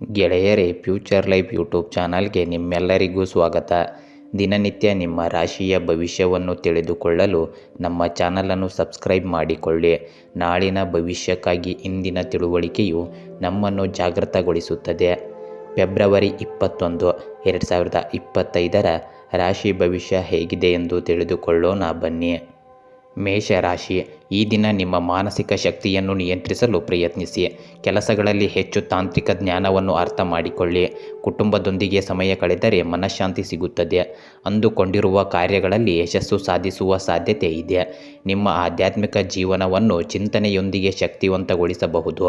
ಗೆಳೆಯರೇ, future life YouTube ಚಾನಲ್ಗೆ ನಿಮ್ಮೆಲ್ಲರಿಗೂ ಸ್ವಾಗತ. ದಿನನಿತ್ಯ ನಿಮ್ಮ ರಾಶಿಯ ಭವಿಷ್ಯವನ್ನು ತಿಳಿದುಕೊಳ್ಳಲು ನಮ್ಮ ಚಾನಲನ್ನು ಸಬ್ಸ್ಕ್ರೈಬ್ ಮಾಡಿಕೊಳ್ಳಿ. ನಾಳಿನ ಭವಿಷ್ಯಕ್ಕಾಗಿ ಇಂದಿನ ತಿಳುವಳಿಕೆಯು ನಮ್ಮನ್ನು ಜಾಗೃತಗೊಳಿಸುತ್ತದೆ. ಫೆಬ್ರವರಿ 21, 2025 ರಾಶಿ ಭವಿಷ್ಯ ಹೇಗಿದೆ ಎಂದು ತಿಳಿದುಕೊಳ್ಳೋಣ ಬನ್ನಿ. ಮೇಷರಾಶಿ. ಈ ದಿನ ನಿಮ್ಮ ಮಾನಸಿಕ ಶಕ್ತಿಯನ್ನು ನಿಯಂತ್ರಿಸಲು ಪ್ರಯತ್ನಿಸಿ. ಕೆಲಸಗಳಲ್ಲಿ ಹೆಚ್ಚು ತಾಂತ್ರಿಕ ಜ್ಞಾನವನ್ನು ಅರ್ಥ ಮಾಡಿಕೊಳ್ಳಿ. ಕುಟುಂಬದೊಂದಿಗೆ ಸಮಯ ಕಳೆದರೆ ಮನಃಶಾಂತಿ ಸಿಗುತ್ತದೆ. ಅಂದುಕೊಂಡಿರುವ ಕಾರ್ಯಗಳಲ್ಲಿ ಯಶಸ್ಸು ಸಾಧಿಸುವ ಸಾಧ್ಯತೆ ಇದೆ. ನಿಮ್ಮ ಆಧ್ಯಾತ್ಮಿಕ ಜೀವನವನ್ನು ಚಿಂತನೆಯೊಂದಿಗೆ ಶಕ್ತಿವಂತಗೊಳಿಸಬಹುದು.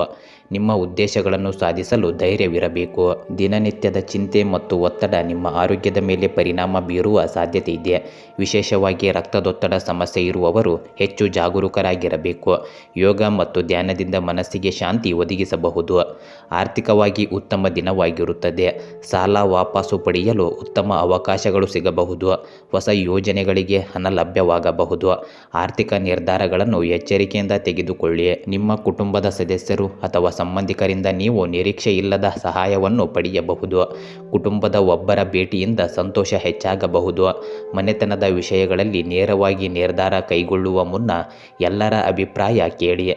ನಿಮ್ಮ ಉದ್ದೇಶಗಳನ್ನು ಸಾಧಿಸಲು ಧೈರ್ಯವಿರಬೇಕು. ದಿನನಿತ್ಯದ ಚಿಂತೆ ಮತ್ತು ಒತ್ತಡ ನಿಮ್ಮ ಆರೋಗ್ಯದ ಮೇಲೆ ಪರಿಣಾಮ ಬೀರುವ ಸಾಧ್ಯತೆ ಇದೆ. ವಿಶೇಷವಾಗಿ ರಕ್ತದೊತ್ತಡ ಸಮಸ್ಯೆ ಇರುವವರು ಹೆಚ್ಚು ಜಾಗರೂಕರಾಗಿರಬೇಕು. ಯೋಗ ಮತ್ತು ಧ್ಯಾನದಿಂದ ಮನಸ್ಸಿಗೆ ಶಾಂತಿ ಒದಗಿಸಬಹುದು. ಆರ್ಥಿಕವಾಗಿ ಉತ್ತಮ ದಿನವಾಗಿರುತ್ತದೆ. ಸಾಲ ವಾಪಸು ಪಡೆಯಲು ಉತ್ತಮ ಅವಕಾಶಗಳು ಸಿಗಬಹುದು. ಹೊಸ ಯೋಜನೆಗಳಿಗೆ ಹಣ ಲಭ್ಯವಾಗಬಹುದು. ಆರ್ಥಿಕ ನಿರ್ಧಾರಗಳನ್ನು ಎಚ್ಚರಿಕೆಯಿಂದ ತೆಗೆದುಕೊಳ್ಳಿ. ನಿಮ್ಮ ಕುಟುಂಬದ ಸದಸ್ಯರು ಅಥವಾ ಸಂಬಂಧಿಕರಿಂದ ನೀವು ನಿರೀಕ್ಷೆ ಇಲ್ಲದ ಸಹಾಯವನ್ನು ಪಡೆಯಬಹುದು. ಕುಟುಂಬದ ಒಬ್ಬರ ಭೇಟಿಯಿಂದ ಸಂತೋಷ ಹೆಚ್ಚಾಗಬಹುದು. ಮನೆತನದ ವಿಷಯಗಳಲ್ಲಿ ನೇರವಾಗಿ ನಿರ್ಧಾರ ಕೈಗೊಳ್ಳುವ ಮುನ್ನ ಎಲ್ಲರ ಅಭಿಪ್ರಾಯ ಕೇಳಿ.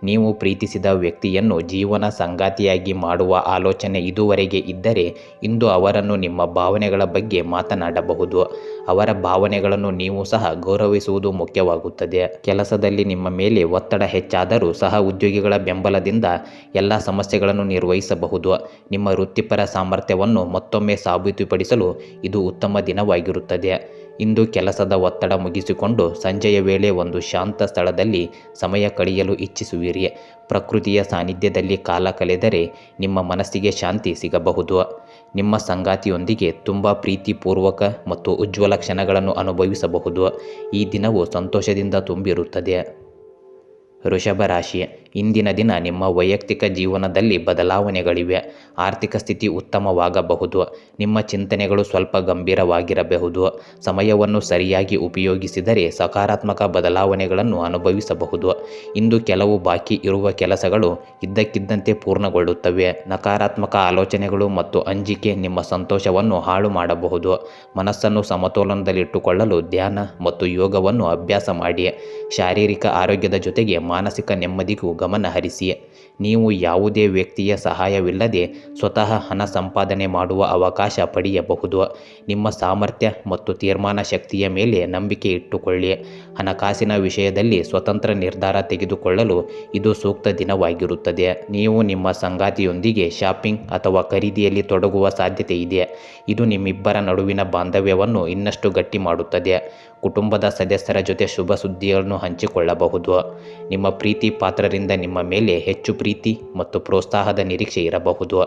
ನೀವು ಪ್ರೀತಿಸಿದ ವ್ಯಕ್ತಿಯನ್ನು ಜೀವನ ಸಂಗಾತಿಯಾಗಿ ಮಾಡುವ ಆಲೋಚನೆ ಇದುವರೆಗೆ ಇದ್ದರೆ ಇಂದು ಅವರನ್ನು ನಿಮ್ಮ ಭಾವನೆಗಳ ಬಗ್ಗೆ ಮಾತನಾಡಬಹುದು. ಅವರ ಭಾವನೆಗಳನ್ನು ನೀವು ಸಹ ಗೌರವಿಸುವುದು ಮುಖ್ಯವಾಗುತ್ತದೆ. ಕೆಲಸದಲ್ಲಿ ನಿಮ್ಮ ಮೇಲೆ ಒತ್ತಡ ಹೆಚ್ಚಾದರೂ ಸಹ ಉದ್ಯೋಗಿಗಳ ಬೆಂಬಲದಿಂದ ಎಲ್ಲ ಸಮಸ್ಯೆಗಳನ್ನು ನಿರ್ವಹಿಸಬಹುದು. ನಿಮ್ಮ ವೃತ್ತಿಪರ ಸಾಮರ್ಥ್ಯವನ್ನು ಮತ್ತೊಮ್ಮೆ ಸಾಬೀತುಪಡಿಸಲು ಇದು ಉತ್ತಮ ದಿನವಾಗಿರುತ್ತದೆ. ಇಂದು ಕೆಲಸದ ಒತ್ತಡ ಮುಗಿಸಿಕೊಂಡು ಸಂಜೆಯ ವೇಳೆ ಒಂದು ಶಾಂತ ಸ್ಥಳದಲ್ಲಿ ಸಮಯ ಕಳೆಯಲು ಇಚ್ಛಿಸುವಿರಿ. ಪ್ರಕೃತಿಯ ಸಾನ್ನಿಧ್ಯದಲ್ಲಿ ಕಾಲ ಕಳೆದರೆ ನಿಮ್ಮ ಮನಸ್ಸಿಗೆ ಶಾಂತಿ ಸಿಗಬಹುದು. ನಿಮ್ಮ ಸಂಗಾತಿಯೊಂದಿಗೆ ತುಂಬ ಪ್ರೀತಿಪೂರ್ವಕ ಮತ್ತು ಉಜ್ವಲ ಕ್ಷಣಗಳನ್ನು ಅನುಭವಿಸಬಹುದು. ಈ ದಿನವು ಸಂತೋಷದಿಂದ ತುಂಬಿರುತ್ತದೆ. ವೃಷಭ ರಾಶಿ. ಇಂದಿನ ದಿನ ನಿಮ್ಮ ವೈಯಕ್ತಿಕ ಜೀವನದಲ್ಲಿ ಬದಲಾವಣೆಗಳಿವೆ. ಆರ್ಥಿಕ ಸ್ಥಿತಿ ಉತ್ತಮವಾಗಬಹುದು. ನಿಮ್ಮ ಚಿಂತನೆಗಳು ಸ್ವಲ್ಪ ಗಂಭೀರವಾಗಿರಬಹುದು. ಸಮಯವನ್ನು ಸರಿಯಾಗಿ ಉಪಯೋಗಿಸಿದರೆ ಸಕಾರಾತ್ಮಕ ಬದಲಾವಣೆಗಳನ್ನು ಅನುಭವಿಸಬಹುದು. ಇಂದು ಕೆಲವು ಬಾಕಿ ಇರುವ ಕೆಲಸಗಳು ಇದ್ದಕ್ಕಿದ್ದಂತೆ ಪೂರ್ಣಗೊಳ್ಳುತ್ತವೆ. ನಕಾರಾತ್ಮಕ ಆಲೋಚನೆಗಳು ಮತ್ತು ಅಂಜಿಕೆ ನಿಮ್ಮ ಸಂತೋಷವನ್ನು ಹಾಳು ಮಾಡಬಹುದು. ಮನಸ್ಸನ್ನು ಸಮತೋಲನದಲ್ಲಿಟ್ಟುಕೊಳ್ಳಲು ಧ್ಯಾನ ಮತ್ತು ಯೋಗವನ್ನು ಅಭ್ಯಾಸ ಮಾಡಿ. ಶಾರೀರಿಕ ಆರೋಗ್ಯದ ಜೊತೆಗೆ ಮಾನಸಿಕ ನೆಮ್ಮದಿಗೂ ಗಮನ ಹರಿಸಿ. ನೀವು ಯಾವುದೇ ವ್ಯಕ್ತಿಯ ಸಹಾಯವಿಲ್ಲದೆ ಸ್ವತಃ ಹಣ ಸಂಪಾದನೆ ಮಾಡುವ ಅವಕಾಶ ಪಡೆಯಬಹುದು. ನಿಮ್ಮ ಸಾಮರ್ಥ್ಯ ಮತ್ತು ತೀರ್ಮಾನ ಶಕ್ತಿಯ ಮೇಲೆ ನಂಬಿಕೆ ಇಟ್ಟುಕೊಳ್ಳಿ. ಹಣಕಾಸಿನ ವಿಷಯದಲ್ಲಿ ಸ್ವತಂತ್ರ ನಿರ್ಧಾರ ತೆಗೆದುಕೊಳ್ಳಲು ಇದು ಸೂಕ್ತ ದಿನವಾಗಿರುತ್ತದೆ. ನೀವು ನಿಮ್ಮ ಸಂಗಾತಿಯೊಂದಿಗೆ ಶಾಪಿಂಗ್ ಅಥವಾ ಖರೀದಿಯಲ್ಲಿ ತೊಡಗುವ ಸಾಧ್ಯತೆ ಇದೆ. ಇದು ನಿಮ್ಮಿಬ್ಬರ ನಡುವಿನ ಬಾಂಧವ್ಯವನ್ನು ಇನ್ನಷ್ಟು ಗಟ್ಟಿ ಮಾಡುತ್ತದೆ. ಕುಟುಂಬದ ಸದಸ್ಯರ ಜೊತೆ ಶುಭ ಸುದ್ದಿಗಳನ್ನು ಹಂಚಿಕೊಳ್ಳಬಹುದು. ನಿಮ್ಮ ಪ್ರೀತಿ ಪಾತ್ರರಿಂದ ನಿಮ್ಮ ಮೇಲೆ ಹೆಚ್ಚು ಪ್ರೀತಿ ಮತ್ತು ಪ್ರೋತ್ಸಾಹದ ನಿರೀಕ್ಷೆ ಇರಬಹುದು.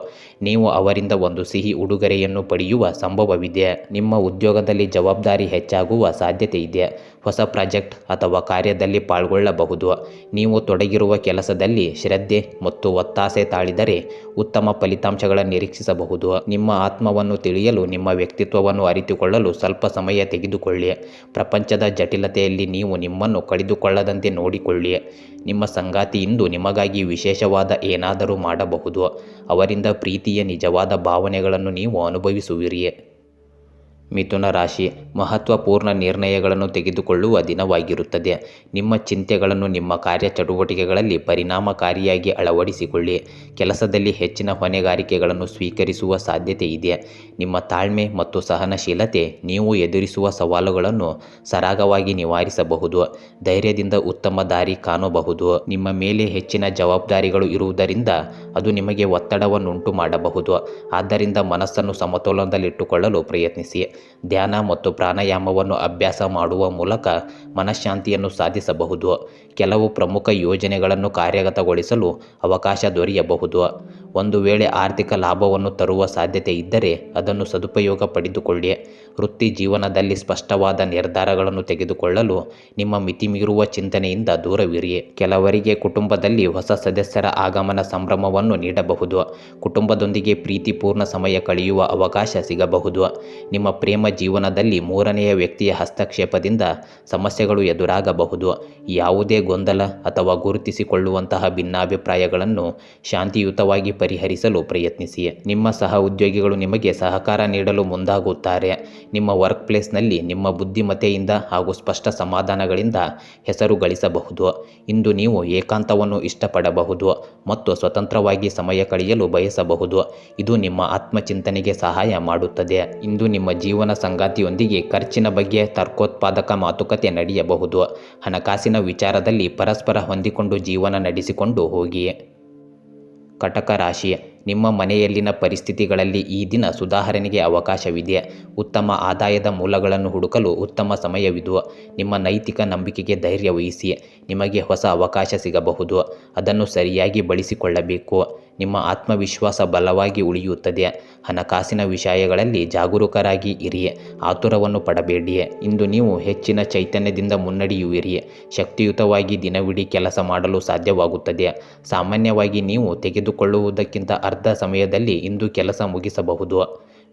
ನೀವು ಅವರಿಂದ ಒಂದು ಸಿಹಿ ಉಡುಗೊರೆಯನ್ನು ಪಡೆಯುವ ಸಂಭವವಿದೆ. ನಿಮ್ಮ ಉದ್ಯೋಗದಲ್ಲಿ ಜವಾಬ್ದಾರಿ ಹೆಚ್ಚಾಗುವ ಸಾಧ್ಯತೆ ಇದೆ. ಹೊಸ ಪ್ರಾಜೆಕ್ಟ್ ಅಥವಾ ಕಾರ್ಯದಲ್ಲಿ ಪಾಲ್ಗೊಳ್ಳಬಹುದು. ನೀವು ತೊಡಗಿರುವ ಕೆಲಸದಲ್ಲಿ ಶ್ರದ್ಧೆ ಮತ್ತು ಒತ್ತಾಸೆ ತಾಳಿದರೆ ಉತ್ತಮ ಫಲಿತಾಂಶಗಳ ನಿರೀಕ್ಷಿಸಬಹುದು. ನಿಮ್ಮ ಆತ್ಮವನ್ನು ತಿಳಿಯಲು ನಿಮ್ಮ ವ್ಯಕ್ತಿತ್ವವನ್ನು ಅರಿತುಕೊಳ್ಳಲು ಸ್ವಲ್ಪ ಸಮಯ ತೆಗೆದುಕೊಳ್ಳಿ. ಪ್ರಪಂಚದ ಜಟಿಲತೆಯಲ್ಲಿ ನೀವು ನಿಮ್ಮನ್ನು ಕಳೆದುಕೊಳ್ಳದಂತೆ ನೋಡಿಕೊಳ್ಳಿ. ನಿಮ್ಮ ಸಂಗಾತಿ ಇಂದು ನಿಮಗಾಗಿ ವಿಶೇಷವಾದ ಏನಾದರೂ ಮಾಡಬಹುದು. ಅವರಿಂದ ಪ್ರೀತಿಯ ನಿಜವಾದ ಭಾವನೆಗಳನ್ನು ನೀವು ಅನುಭವಿಸುವಿರಿ. ಮಿಥುನ ರಾಶಿ. ಮಹತ್ವಪೂರ್ಣ ನಿರ್ಣಯಗಳನ್ನು ತೆಗೆದುಕೊಳ್ಳುವ ದಿನವಾಗಿರುತ್ತದೆ. ನಿಮ್ಮ ಚಿಂತೆಗಳನ್ನು ನಿಮ್ಮ ಕಾರ್ಯಚಟುವಟಿಕೆಗಳಲ್ಲಿ ಪರಿಣಾಮಕಾರಿಯಾಗಿ ಅಳವಡಿಸಿಕೊಳ್ಳಿ. ಕೆಲಸದಲ್ಲಿ ಹೆಚ್ಚಿನ ಹೊಣೆಗಾರಿಕೆಗಳನ್ನು ಸ್ವೀಕರಿಸುವ ಸಾಧ್ಯತೆ ಇದೆ. ನಿಮ್ಮ ತಾಳ್ಮೆ ಮತ್ತು ಸಹನಶೀಲತೆ ನೀವು ಎದುರಿಸುವ ಸವಾಲುಗಳನ್ನು ಸರಾಗವಾಗಿ ನಿವಾರಿಸಬಹುದು. ಧೈರ್ಯದಿಂದ ಉತ್ತಮ ದಾರಿ ಕಾಣಬಹುದು. ನಿಮ್ಮ ಮೇಲೆ ಹೆಚ್ಚಿನ ಜವಾಬ್ದಾರಿಗಳು ಇರುವುದರಿಂದ ಅದು ನಿಮಗೆ ಒತ್ತಡವನ್ನುಂಟು ಮಾಡಬಹುದು. ಆದ್ದರಿಂದ ಮನಸ್ಸನ್ನು ಸಮತೋಲನದಲ್ಲಿಟ್ಟುಕೊಳ್ಳಲು ಪ್ರಯತ್ನಿಸಿ. ಧ್ಯಾನ ಮತ್ತು ಪ್ರಾಣಾಯಾಮವನ್ನು ಅಭ್ಯಾಸ ಮಾಡುವ ಮೂಲಕ ಮನಃಶಾಂತಿಯನ್ನು ಸಾಧಿಸಬಹುದು. ಕೆಲವು ಪ್ರಮುಖ ಯೋಜನೆಗಳನ್ನು ಕಾರ್ಯಗತಗೊಳಿಸಲು ಅವಕಾಶ ದೊರೆಯಬಹುದು. ಒಂದು ವೇಳೆ ಆರ್ಥಿಕ ಲಾಭವನ್ನು ತರುವ ಸಾಧ್ಯತೆ ಇದ್ದರೆ ಅದನ್ನು ಸದುಪಯೋಗ ಪಡೆದುಕೊಳ್ಳಿ. ವೃತ್ತಿ ಜೀವನದಲ್ಲಿ ಸ್ಪಷ್ಟವಾದ ನಿರ್ಧಾರಗಳನ್ನು ತೆಗೆದುಕೊಳ್ಳಲು ನಿಮ್ಮ ಮಿತಿಮೀರುವ ಚಿಂತನೆಯಿಂದ ದೂರವಿರಿ. ಕೆಲವರಿಗೆ ಕುಟುಂಬದಲ್ಲಿ ಹೊಸ ಸದಸ್ಯರ ಆಗಮನ ಸಂಭ್ರಮವನ್ನು ನೀಡಬಹುದು. ಕುಟುಂಬದೊಂದಿಗೆ ಪ್ರೀತಿಪೂರ್ಣ ಸಮಯ ಕಳೆಯುವ ಅವಕಾಶ ಸಿಗಬಹುದು. ನಿಮ್ಮ ಪ್ರೇಮ ಜೀವನದಲ್ಲಿ ಮೂರನೆಯ ವ್ಯಕ್ತಿಯ ಹಸ್ತಕ್ಷೇಪದಿಂದ ಸಮಸ್ಯೆಗಳು ಎದುರಾಗಬಹುದು. ಯಾವುದೇ ಗೊಂದಲ ಅಥವಾ ಗುರುತಿಸಿಕೊಳ್ಳುವಂತಹ ಭಿನ್ನಾಭಿಪ್ರಾಯಗಳನ್ನು ಶಾಂತಿಯುತವಾಗಿ ಪರಿಹರಿಸಲು ಪ್ರಯತ್ನಿಸಿ. ನಿಮ್ಮ ಸಹ ಉದ್ಯೋಗಿಗಳು ನಿಮಗೆ ಸಹಕಾರ ನೀಡಲು ಮುಂದಾಗುತ್ತಾರೆ. ನಿಮ್ಮ ವರ್ಕ್ ಪ್ಲೇಸ್ನಲ್ಲಿ ನಿಮ್ಮ ಬುದ್ಧಿಮತ್ತೆಯಿಂದ ಹಾಗೂ ಸ್ಪಷ್ಟ ಸಮಾಧಾನಗಳಿಂದ ಹೆಸರು ಗಳಿಸಬಹುದು. ಇಂದು ನೀವು ಏಕಾಂತವನ್ನು ಇಷ್ಟಪಡಬಹುದು ಮತ್ತು ಸ್ವತಂತ್ರವಾಗಿ ಸಮಯ ಕಳೆಯಲು ಬಯಸಬಹುದು. ಇದು ನಿಮ್ಮ ಆತ್ಮಚಿಂತನೆಗೆ ಸಹಾಯ ಮಾಡುತ್ತದೆ. ಇಂದು ನಿಮ್ಮ ಜೀವನ ಸಂಗಾತಿಯೊಂದಿಗೆ ಖರ್ಚಿನ ಬಗ್ಗೆ ತರ್ಕೋತ್ಪಾದಕ ಮಾತುಕತೆ ನಡೆಯಬಹುದು. ಹಣಕಾಸಿನ ವಿಚಾರದಲ್ಲಿ ಪರಸ್ಪರ ಹೊಂದಿಕೊಂಡು ಜೀವನ ನಡೆಸಿಕೊಂಡು ಹೋಗಿ. ಕಟಕ ರಾಶಿ, ನಿಮ್ಮ ಮನೆಯಲ್ಲಿನ ಪರಿಸ್ಥಿತಿಗಳಲ್ಲಿ ಈ ದಿನ ಸುಧಾರಣೆಗೆ ಅವಕಾಶವಿದೆ. ಉತ್ತಮ ಆದಾಯದ ಮೂಲಗಳನ್ನು ಹುಡುಕಲು ಉತ್ತಮ ಸಮಯವಿದು. ನಿಮ್ಮ ನೈತಿಕ ನಂಬಿಕೆಗೆ ಧೈರ್ಯ ವಹಿಸಿ. ನಿಮಗೆ ಹೊಸ ಅವಕಾಶ ಸಿಗಬಹುದು. ಅದನ್ನು ಸರಿಯಾಗಿ ಬಳಸಿಕೊಳ್ಳಬೇಕು. ನಿಮ್ಮ ಆತ್ಮವಿಶ್ವಾಸ ಬಲವಾಗಿ ಉಳಿಯುತ್ತದೆ. ಹಣಕಾಸಿನ ವಿಷಯಗಳಲ್ಲಿ ಜಾಗರೂಕರಾಗಿ ಇರಿ. ಆತುರವನ್ನು ಪಡಬೇಡಿ. ಇಂದು ನೀವು ಹೆಚ್ಚಿನ ಚೈತನ್ಯದಿಂದ ಮುನ್ನಡೆಯುವಿರಿ. ಶಕ್ತಿಯುತವಾಗಿ ದಿನವಿಡೀ ಕೆಲಸ ಮಾಡಲು ಸಾಧ್ಯವಾಗುತ್ತದೆ. ಸಾಮಾನ್ಯವಾಗಿ ನೀವು ತೆಗೆದುಕೊಳ್ಳುವುದಕ್ಕಿಂತ ಅರ್ಧ ಸಮಯದಲ್ಲಿ ಇಂದು ಕೆಲಸ ಮುಗಿಸಬಹುದು.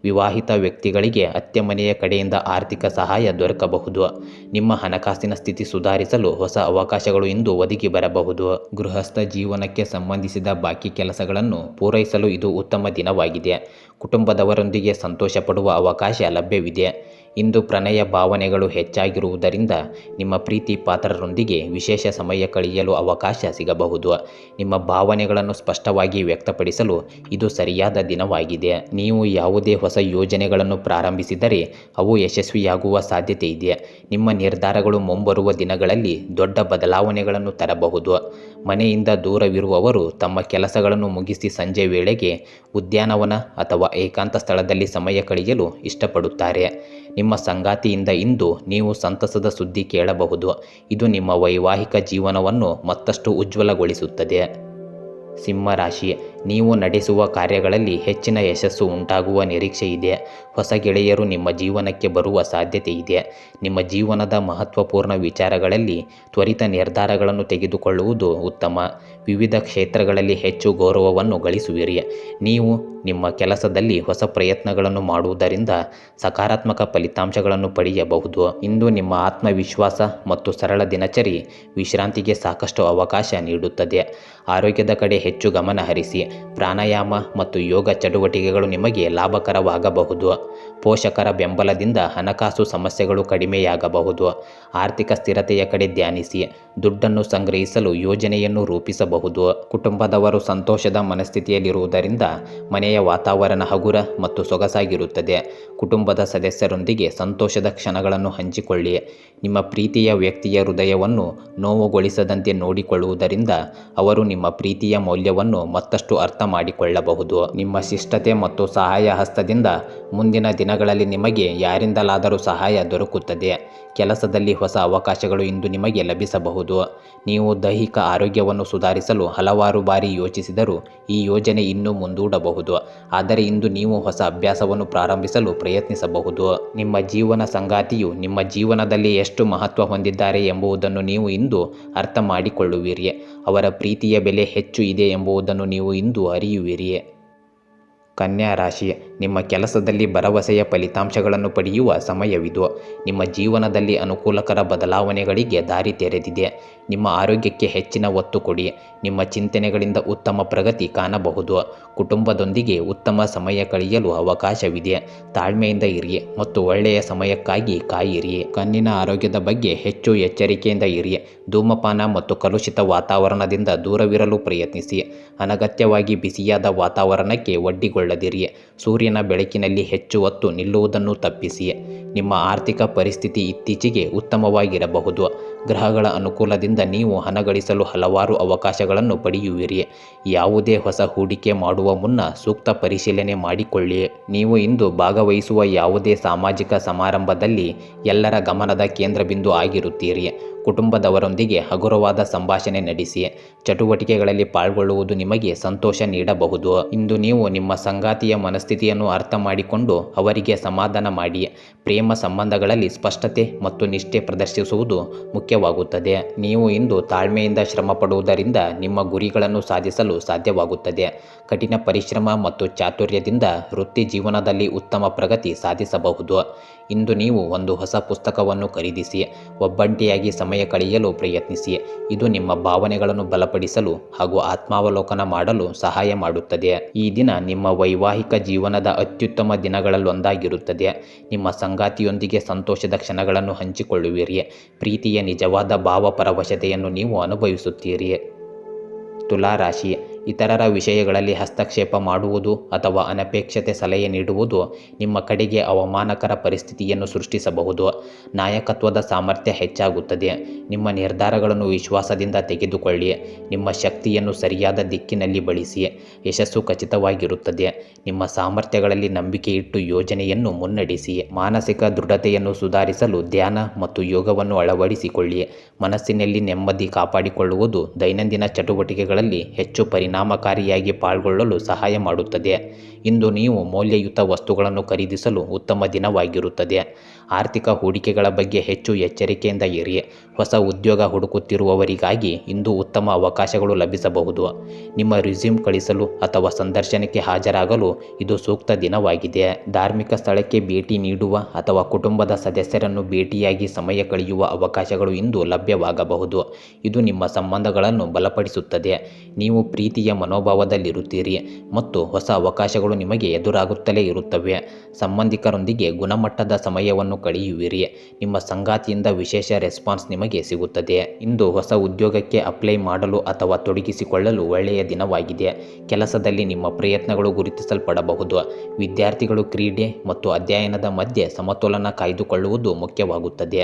ವಿವಾಹಿತ ವ್ಯಕ್ತಿಗಳಿಗೆ ಅತ್ತೆಮನೆಯ ಕಡೆಯಿಂದ ಆರ್ಥಿಕ ಸಹಾಯ ದೊರಕಬಹುದು. ನಿಮ್ಮ ಹಣಕಾಸಿನ ಸ್ಥಿತಿ ಸುಧಾರಿಸಲು ಹೊಸ ಅವಕಾಶಗಳು ಇಂದು ಒದಗಿ ಬರಬಹುದು. ಗೃಹಸ್ಥ ಜೀವನಕ್ಕೆ ಸಂಬಂಧಿಸಿದ ಬಾಕಿ ಕೆಲಸಗಳನ್ನು ಪೂರೈಸಲು ಇದು ಉತ್ತಮ ದಿನವಾಗಿದೆ. ಕುಟುಂಬದವರೊಂದಿಗೆ ಸಂತೋಷ ಪಡುವ ಅವಕಾಶ ಲಭ್ಯವಿದೆ. ಇಂದು ಪ್ರಣಯ ಭಾವನೆಗಳು ಹೆಚ್ಚಾಗಿರುವುದರಿಂದ ನಿಮ್ಮ ಪ್ರೀತಿ ಪಾತ್ರರೊಂದಿಗೆ ವಿಶೇಷ ಸಮಯ ಕಳೆಯಲು ಅವಕಾಶ ಸಿಗಬಹುದು. ನಿಮ್ಮ ಭಾವನೆಗಳನ್ನು ಸ್ಪಷ್ಟವಾಗಿ ವ್ಯಕ್ತಪಡಿಸಲು ಇದು ಸರಿಯಾದ ದಿನವಾಗಿದೆ. ನೀವು ಯಾವುದೇ ಹೊಸ ಯೋಜನೆಗಳನ್ನು ಪ್ರಾರಂಭಿಸಿದರೆ ಅವು ಯಶಸ್ವಿಯಾಗುವ ಸಾಧ್ಯತೆ ಇದೆ. ನಿಮ್ಮ ನಿರ್ಧಾರಗಳು ಮುಂಬರುವ ದಿನಗಳಲ್ಲಿ ದೊಡ್ಡ ಬದಲಾವಣೆಗಳನ್ನು ತರಬಹುದು. ಮನೆಯಿಂದ ದೂರವಿರುವವರು ತಮ್ಮ ಕೆಲಸಗಳನ್ನು ಮುಗಿಸಿ ಸಂಜೆ ವೇಳೆಗೆ ಉದ್ಯಾನವನ ಅಥವಾ ಏಕಾಂತ ಸ್ಥಳದಲ್ಲಿ ಸಮಯ ಕಳೆಯಲು ಇಷ್ಟಪಡುತ್ತಾರೆ. ನಿಮ್ಮ ಸಂಗಾತಿಯಿಂದ ಇಂದು ನೀವು ಸಂತಸದ ಸುದ್ದಿ ಕೇಳಬಹುದು. ಇದು ನಿಮ್ಮ ವೈವಾಹಿಕ ಜೀವನವನ್ನು ಮತ್ತಷ್ಟು ಉಜ್ವಲಗೊಳಿಸುತ್ತದೆ. ಸಿಂಹ ರಾಶಿ, ನೀವು ನಡೆಸುವ ಕಾರ್ಯಗಳಲ್ಲಿ ಹೆಚ್ಚಿನ ಯಶಸ್ಸು ಉಂಟಾಗುವ ನಿರೀಕ್ಷೆ ಇದೆ. ಹೊಸ ಗೆಳೆಯರು ನಿಮ್ಮ ಜೀವನಕ್ಕೆ ಬರುವ ಸಾಧ್ಯತೆ ಇದೆ. ನಿಮ್ಮ ಜೀವನದ ಮಹತ್ವಪೂರ್ಣ ವಿಚಾರಗಳಲ್ಲಿ ತ್ವರಿತ ನಿರ್ಧಾರಗಳನ್ನು ತೆಗೆದುಕೊಳ್ಳುವುದು ಉತ್ತಮ. ವಿವಿಧ ಕ್ಷೇತ್ರಗಳಲ್ಲಿ ಹೆಚ್ಚು ಗೌರವವನ್ನು ಗಳಿಸುವಿರಿ. ನೀವು ನಿಮ್ಮ ಕೆಲಸದಲ್ಲಿ ಹೊಸ ಪ್ರಯತ್ನಗಳನ್ನು ಮಾಡುವುದರಿಂದ ಸಕಾರಾತ್ಮಕ ಫಲಿತಾಂಶಗಳನ್ನು ಪಡೆಯಬಹುದು. ಇಂದು ನಿಮ್ಮ ಆತ್ಮವಿಶ್ವಾಸ ಮತ್ತು ಸರಳ ದಿನಚರಿ ವಿಶ್ರಾಂತಿಗೆ ಸಾಕಷ್ಟು ಅವಕಾಶ ನೀಡುತ್ತದೆ. ಆರೋಗ್ಯದ ಕಡೆ ಹೆಚ್ಚು ಗಮನ ಹರಿಸಿ. ಪ್ರಾಣಾಯಾಮ ಮತ್ತು ಯೋಗ ಚಟುವಟಿಕೆಗಳು ನಿಮಗೆ ಲಾಭಕರವಾಗಬಹುದು. ಪೋಷಕರ ಬೆಂಬಲದಿಂದ ಹಣಕಾಸು ಸಮಸ್ಯೆಗಳು ಕಡಿಮೆಯಾಗಬಹುದು. ಆರ್ಥಿಕ ಸ್ಥಿರತೆಯ ಕಡೆ ಧ್ಯಾನಿಸಿ. ದುಡ್ಡನ್ನು ಸಂಗ್ರಹಿಸಲು ಯೋಜನೆಯನ್ನು ರೂಪಿಸಬಹುದು. ಕುಟುಂಬದವರು ಸಂತೋಷದ ಮನಸ್ಥಿತಿಯಲ್ಲಿರುವುದರಿಂದ ಮನೆಯ ವಾತಾವರಣ ಹಗುರ ಮತ್ತು ಸೊಗಸಾಗಿರುತ್ತದೆ. ಕುಟುಂಬದ ಸದಸ್ಯರೊಂದಿಗೆ ಸಂತೋಷದ ಕ್ಷಣಗಳನ್ನು ಹಂಚಿಕೊಳ್ಳಿ. ನಿಮ್ಮ ಪ್ರೀತಿಯ ವ್ಯಕ್ತಿಯ ಹೃದಯವನ್ನು ನೋವುಗೊಳಿಸದಂತೆ ನೋಡಿಕೊಳ್ಳುವುದರಿಂದ ಅವರು ನಿಮ್ಮ ಪ್ರೀತಿಯ ಮೌಲ್ಯವನ್ನು ಮತ್ತಷ್ಟು ಅರ್ಥ ಮಾಡಿಕೊಳ್ಳಬಹುದು. ನಿಮ್ಮ ಶಿಷ್ಟತೆ ಮತ್ತು ಸಹಾಯ ಹಸ್ತದಿಂದ ಮುಂದಿನ ದಿನಗಳಲ್ಲಿ ನಿಮಗೆ ಯಾರಿಂದಲಾದರೂ ಸಹಾಯ ದೊರಕುತ್ತದೆ. ಕೆಲಸದಲ್ಲಿ ಹೊಸ ಅವಕಾಶಗಳು ಇಂದು ನಿಮಗೆ ಲಭಿಸಬಹುದು. ನೀವು ದೈಹಿಕ ಆರೋಗ್ಯವನ್ನು ಸುಧಾರಿಸಲು ಹಲವಾರು ಬಾರಿ ಯೋಚಿಸಿದರೂ ಈ ಯೋಜನೆ ಇನ್ನೂ ಮುಂದೂಡಬಹುದು. ಆದರೆ ಇಂದು ನೀವು ಹೊಸ ಅಭ್ಯಾಸವನ್ನು ಪ್ರಾರಂಭಿಸಲು ಪ್ರಯತ್ನಿಸಬಹುದು. ನಿಮ್ಮ ಜೀವನ ಸಂಗಾತಿಯು ನಿಮ್ಮ ಜೀವನದಲ್ಲಿ ಎಷ್ಟು ಮಹತ್ವ ಹೊಂದಿದ್ದಾರೆ ಎಂಬುದನ್ನು ನೀವು ಇಂದು ಅರ್ಥ ಮಾಡಿಕೊಳ್ಳುವಿರಿ. ಅವರ ಪ್ರೀತಿಯ ಬೆಲೆ ಹೆಚ್ಚು ಇದೆ ಎಂಬುದನ್ನು ನೀವು ಇಂದು ಅರಿಯುವಿರಿ. ಕನ್ಯಾ ರಾಶಿ, ನಿಮ್ಮ ಕೆಲಸದಲ್ಲಿ ಭರವಸೆಯ ಫಲಿತಾಂಶಗಳನ್ನು ಪಡೆಯುವ ಸಮಯವಿದು. ನಿಮ್ಮ ಜೀವನದಲ್ಲಿ ಅನುಕೂಲಕರ ಬದಲಾವಣೆಗಳಿಗೆ ದಾರಿ ತೆರೆದಿದೆ. ನಿಮ್ಮ ಆರೋಗ್ಯಕ್ಕೆ ಹೆಚ್ಚಿನ ಒತ್ತು ಕೊಡಿ. ನಿಮ್ಮ ಚಿಂತನೆಗಳಿಂದ ಉತ್ತಮ ಪ್ರಗತಿ ಕಾಣಬಹುದು. ಕುಟುಂಬದೊಂದಿಗೆ ಉತ್ತಮ ಸಮಯ ಕಳೆಯಲು ಅವಕಾಶವಿದೆ. ತಾಳ್ಮೆಯಿಂದ ಇರಿ ಮತ್ತು ಒಳ್ಳೆಯ ಸಮಯಕ್ಕಾಗಿ ಕಾಯಿರಿ. ಕಣ್ಣಿನ ಆರೋಗ್ಯದ ಬಗ್ಗೆ ಹೆಚ್ಚು ಎಚ್ಚರಿಕೆಯಿಂದ ಇರಿ. ಧೂಮಪಾನ ಮತ್ತು ಕಲುಷಿತ ವಾತಾವರಣದಿಂದ ದೂರವಿರಲು ಪ್ರಯತ್ನಿಸಿ. ಅನಗತ್ಯವಾಗಿ ಬಿಸಿಯಾದ ವಾತಾವರಣಕ್ಕೆ ಒಡ್ಡಿಕೊಳ್ಳದಿರಿ. ಸೂರ್ಯನ ಬೆಳಕಿನಲ್ಲಿ ಹೆಚ್ಚು ಹೊತ್ತು ನಿಲ್ಲುವುದನ್ನು ತಪ್ಪಿಸಿ. ನಿಮ್ಮ ಆರ್ಥಿಕ ಪರಿಸ್ಥಿತಿ ಇತ್ತೀಚೆಗೆ ಉತ್ತಮವಾಗಿರಬಹುದು. ಗ್ರಹಗಳ ಅನುಕೂಲದಿಂದ ನೀವು ಹಣ ಗಳಿಸಲು ಹಲವಾರು ಅವಕಾಶಗಳನ್ನು ಪಡೆಯುವಿರಿ. ಯಾವುದೇ ಹೊಸ ಹೂಡಿಕೆ ಮಾಡುವ ಮುನ್ನ ಸೂಕ್ತ ಪರಿಶೀಲನೆ ಮಾಡಿಕೊಳ್ಳಿ. ನೀವು ಇಂದು ಭಾಗವಹಿಸುವ ಯಾವುದೇ ಸಾಮಾಜಿಕ ಸಮಾರಂಭದಲ್ಲಿ ಎಲ್ಲರ ಗಮನದ ಕೇಂದ್ರಬಿಂದು ಆಗಿರುತ್ತೀರಿ. ಕುಟುಂಬದವರೊಂದಿಗೆ ಹಗುರವಾದ ಸಂಭಾಷಣೆ ನಡೆಸಿ. ಚಟುವಟಿಕೆಗಳಲ್ಲಿ ಪಾಲ್ಗೊಳ್ಳುವುದು ನಿಮಗೆ ಸಂತೋಷ ನೀಡಬಹುದು. ಇಂದು ನೀವು ನಿಮ್ಮ ಸಂಗಾತಿಯ ಮನಸ್ಥಿತಿಯನ್ನು ಅರ್ಥ ಮಾಡಿಕೊಂಡು ಅವರಿಗೆ ಸಮಾಧಾನ ಮಾಡಿ. ಪ್ರೇಮ ಸಂಬಂಧಗಳಲ್ಲಿ ಸ್ಪಷ್ಟತೆ ಮತ್ತು ನಿಷ್ಠೆ ಪ್ರದರ್ಶಿಸುವುದು ಮುಖ್ಯವಾಗುತ್ತದೆ. ನೀವು ಇಂದು ತಾಳ್ಮೆಯಿಂದ ಶ್ರಮ ಪಡುವುದರಿಂದ ನಿಮ್ಮ ಗುರಿಗಳನ್ನು ಸಾಧಿಸಲು ಸಾಧ್ಯವಾಗುತ್ತದೆ. ಕಠಿಣ ಪರಿಶ್ರಮ ಮತ್ತು ಚಾತುರ್ಯದಿಂದ ವೃತ್ತಿ ಜೀವನದಲ್ಲಿ ಉತ್ತಮ ಪ್ರಗತಿ ಸಾಧಿಸಬಹುದು. ಇಂದು ನೀವು ಒಂದು ಹೊಸ ಪುಸ್ತಕವನ್ನು ಖರೀದಿಸಿ ಒಬ್ಬಂಟಿಯಾಗಿ ಸಮಯ ಕಳೆಯಲು ಪ್ರಯತ್ನಿಸಿ. ಇದು ನಿಮ್ಮ ಭಾವನೆಗಳನ್ನು ಬಲಪಡಿಸಲು ಹಾಗೂ ಆತ್ಮಾವಲೋಕನ ಮಾಡಲು ಸಹಾಯ ಮಾಡುತ್ತದೆ. ಈ ದಿನ ನಿಮ್ಮ ವೈವಾಹಿಕ ಜೀವನದ ಅತ್ಯುತ್ತಮ ದಿನಗಳಲ್ಲೊಂದಾಗಿರುತ್ತದೆ. ನಿಮ್ಮ ಸಂಗಾತಿಯೊಂದಿಗೆ ಸಂತೋಷದ ಕ್ಷಣಗಳನ್ನು ಹಂಚಿಕೊಳ್ಳುವಿರಿ. ಪ್ರೀತಿಯ ನಿಜವಾದ ಭಾವಪರವಶತೆಯನ್ನು ನೀವು ಅನುಭವಿಸುತ್ತೀರಿ. ತುಲಾ ರಾಶಿ, ಇತರರ ವಿಷಯಗಳಲ್ಲಿ ಹಸ್ತಕ್ಷೇಪ ಮಾಡುವುದು ಅಥವಾ ಅನಪೇಕ್ಷತೆ ಸಲಹೆ ನೀಡುವುದು ನಿಮ್ಮ ಕಡೆಗೆ ಅವಮಾನಕರ ಪರಿಸ್ಥಿತಿಯನ್ನು ಸೃಷ್ಟಿಸಬಹುದು. ನಾಯಕತ್ವದ ಸಾಮರ್ಥ್ಯ ಹೆಚ್ಚಾಗುತ್ತದೆ. ನಿಮ್ಮ ನಿರ್ಧಾರಗಳನ್ನು ವಿಶ್ವಾಸದಿಂದ ತೆಗೆದುಕೊಳ್ಳಿ. ನಿಮ್ಮ ಶಕ್ತಿಯನ್ನು ಸರಿಯಾದ ದಿಕ್ಕಿನಲ್ಲಿ ಬಳಸಿ. ಯಶಸ್ಸು ಖಚಿತವಾಗಿರುತ್ತದೆ. ನಿಮ್ಮ ಸಾಮರ್ಥ್ಯಗಳಲ್ಲಿ ನಂಬಿಕೆ ಇಟ್ಟು ಯೋಜನೆಯನ್ನು ಮುನ್ನಡೆಸಿ. ಮಾನಸಿಕ ದೃಢತೆಯನ್ನು ಸುಧಾರಿಸಲು ಧ್ಯಾನ ಮತ್ತು ಯೋಗವನ್ನು ಅಳವಡಿಸಿಕೊಳ್ಳಿ. ಮನಸ್ಸಿನಲ್ಲಿ ನೆಮ್ಮದಿ ಕಾಪಾಡಿಕೊಳ್ಳುವುದು ದೈನಂದಿನ ಚಟುವಟಿಕೆಗಳಲ್ಲಿ ಹೆಚ್ಚು ಪರಿಣಾಮಕಾರಿಯಾಗಿ ಪಾಲ್ಗೊಳ್ಳಲು ಸಹಾಯ ಮಾಡುತ್ತದೆ. ಇಂದು ನೀವು ಮೌಲ್ಯಯುತ ವಸ್ತುಗಳನ್ನು ಖರೀದಿಸಲು ಉತ್ತಮ ದಿನವಾಗಿರುತ್ತದೆ. ಆರ್ಥಿಕ ಹೂಡಿಕೆಗಳ ಬಗ್ಗೆ ಹೆಚ್ಚು ಎಚ್ಚರಿಕೆಯಿಂದ ಇರಿ. ಹೊಸ ಉದ್ಯೋಗ ಹುಡುಕುತ್ತಿರುವವರಿಗಾಗಿ ಇಂದು ಉತ್ತಮ ಅವಕಾಶಗಳು ಲಭಿಸಬಹುದು. ನಿಮ್ಮ ರೆಸ್ಯೂಮ್ ಕಳಿಸಲು ಅಥವಾ ಸಂದರ್ಶನಕ್ಕೆ ಹಾಜರಾಗಲು ಇದು ಸೂಕ್ತ ದಿನವಾಗಿದೆ. ಧಾರ್ಮಿಕ ಸ್ಥಳಕ್ಕೆ ಭೇಟಿ ನೀಡುವ ಅಥವಾ ಕುಟುಂಬದ ಸದಸ್ಯರನ್ನು ಭೇಟಿಯಾಗಿ ಸಮಯ ಕಳೆಯುವ ಅವಕಾಶಗಳು ಇಂದು ಲಭ್ಯವಾಗಬಹುದು. ಇದು ನಿಮ್ಮ ಸಂಬಂಧಗಳನ್ನು ಬಲಪಡಿಸುತ್ತದೆ. ನೀವು ಪ್ರೀತಿಯ ಮನೋಭಾವದಲ್ಲಿರುತ್ತೀರಿ ಮತ್ತು ಹೊಸ ಅವಕಾಶಗಳು ನಿಮಗೆ ಎದುರಾಗುತ್ತಲೇ ಇರುತ್ತವೆ. ಸಂಬಂಧಿಕರೊಂದಿಗೆ ಗುಣಮಟ್ಟದ ಸಮಯವನ್ನು ಕಳೆಯುವಿರಿ. ನಿಮ್ಮ ಸಂಗಾತಿಯಿಂದ ವಿಶೇಷ ರೆಸ್ಪಾನ್ಸ್ ನಿಮಗೆ ಸಿಗುತ್ತದೆ. ಇಂದು ಹೊಸ ಉದ್ಯೋಗಕ್ಕೆ ಅಪ್ಲೈ ಮಾಡಲು ಅಥವಾ ತೊಡಗಿಸಿಕೊಳ್ಳಲು ಒಳ್ಳೆಯ ದಿನವಾಗಿದೆ. ಕೆಲಸದಲ್ಲಿ ನಿಮ್ಮ ಪ್ರಯತ್ನಗಳು ಗುರುತಿಸಲ್ಪಡಬಹುದು. ವಿದ್ಯಾರ್ಥಿಗಳು ಕ್ರೀಡೆ ಮತ್ತು ಅಧ್ಯಯನದ ಮಧ್ಯೆ ಸಮತೋಲನ ಕಾಯ್ದುಕೊಳ್ಳುವುದು ಮುಖ್ಯವಾಗುತ್ತದೆ.